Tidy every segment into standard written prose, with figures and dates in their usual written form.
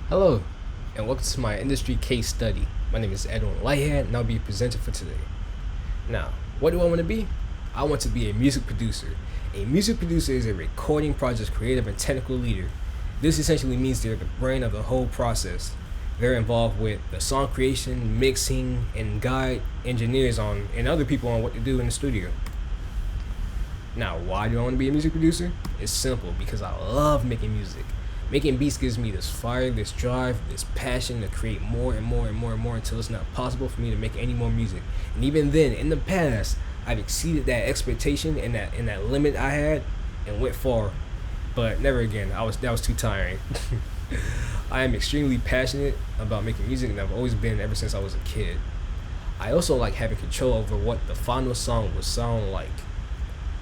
Hello, and welcome to my industry case study. My name is Edwin Lighthead, and I'll be your presenter for today. Now, what do I want to be? I want to be a music producer. A music producer is a recording project's creative and technical leader. This essentially means they're the brain of the whole process. They're involved with the song creation, mixing, and guide engineers on and other people on what to do in the studio. Now, why do I want to be a music producer? It's simple, because I love making music. Making beats gives me this fire, this drive, this passion to create more and more and more and more until it's not possible for me to make any more music. And even then, in the past, I've exceeded that expectation and that limit I had and went far. But never again. That was too tiring. I am extremely passionate about making music, and I've always been ever since I was a kid. I also like having control over what the final song will sound like.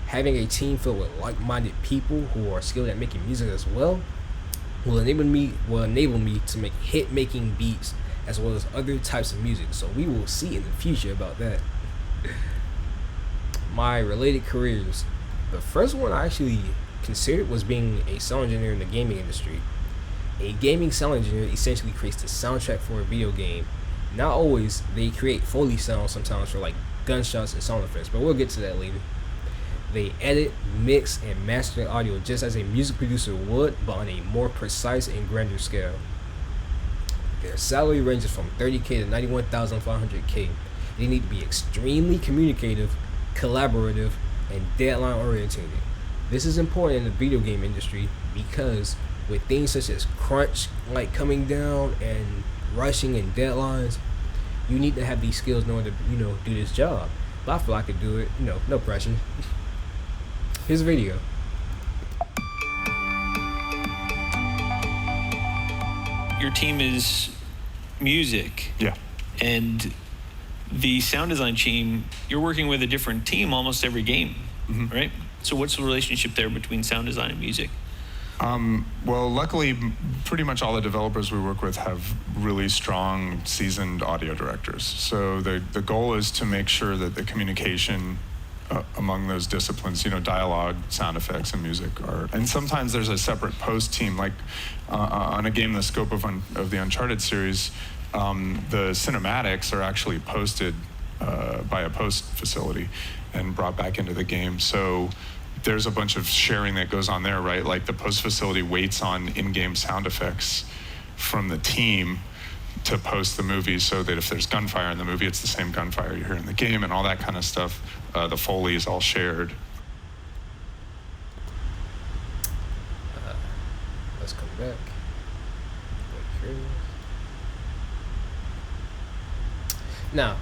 Having a team filled with like-minded people who are skilled at making music as well will enable me to make hit-making beats as well as other types of music. So we will see in the future about that. My related careers. The first one I actually considered was being a sound engineer in the gaming industry. A gaming sound engineer essentially creates the soundtrack for a video game. Not always, they create Foley sounds sometimes for like gunshots and sound effects, but we'll get to that later. They edit, mix, and master the audio just as a music producer would, but on a more precise and grander scale. Their salary ranges from $30K to $91,500K. They need to be extremely communicative, collaborative, and deadline oriented. This is important in the video game industry because with things such as crunch like coming down and rushing and deadlines, you need to have these skills in order to do this job. But I feel I could do it, no pressure. Here's a video. Your team is music. Yeah. And the sound design team, you're working with a different team almost every game, right? So what's the relationship there between sound design and music? Well, luckily, pretty much all the developers we work with have really strong, seasoned audio directors. So the goal is to make sure that the communication among those disciplines, dialogue, sound effects, and music are. And sometimes there's a separate post team, like on a game the scope of the Uncharted series, the cinematics are actually posted by a post facility and brought back into the game. So there's a bunch of sharing that goes on there, right? Like the post facility waits on in-game sound effects from the team to post the movie so that if there's gunfire in the movie, it's the same gunfire you hear in the game and all that kind of stuff. The Foley is all shared. Let's come back. Now,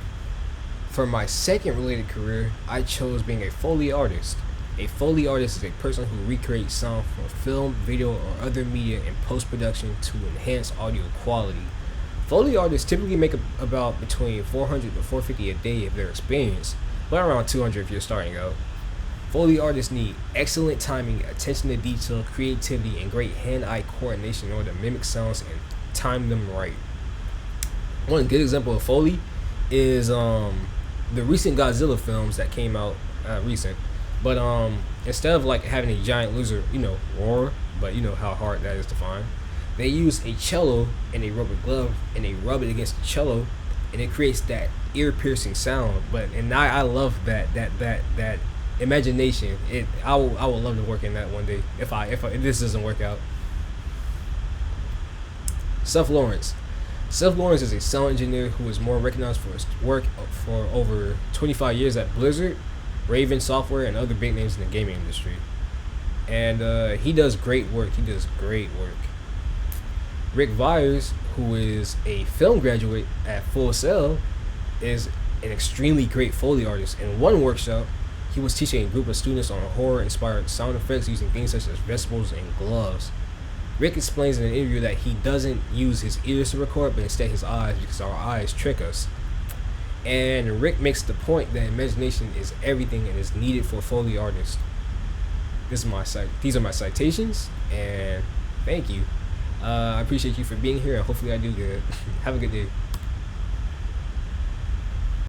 for my second related career, I chose being a Foley artist. A Foley artist is a person who recreates sound from film, video, or other media in post-production to enhance audio quality. Foley artists typically make about between $400 to $450 a day if they're experienced, but around $200 if you're starting out. Foley artists need excellent timing, attention to detail, creativity, and great hand-eye coordination in order to mimic sounds and time them right. One good example of Foley is the recent Godzilla films that came out recent. But instead of like having a giant loser, roar, but how hard that is to find, they use a cello and a rubber glove and they rub it against the cello, and it creates that ear-piercing sound. I love that imagination. I would love to work in that one day if this doesn't work out. Seth Lawrence. Seth Lawrence is a sound engineer who is more recognized for his work for over 25 years at Blizzard, Raven Software, and other big names in the gaming industry. And he does great work. Rick Vyers, who is a film graduate at Full Sail, is an extremely great Foley artist. In one workshop, he was teaching a group of students on horror-inspired sound effects using things such as vegetables and gloves. Rick explains in an interview that he doesn't use his ears to record, but instead his eyes, because our eyes trick us. And Rick makes the point that imagination is everything and is needed for a Foley artist. These are my citations, and thank you. I appreciate you for being here, and hopefully I do good. Have a good day.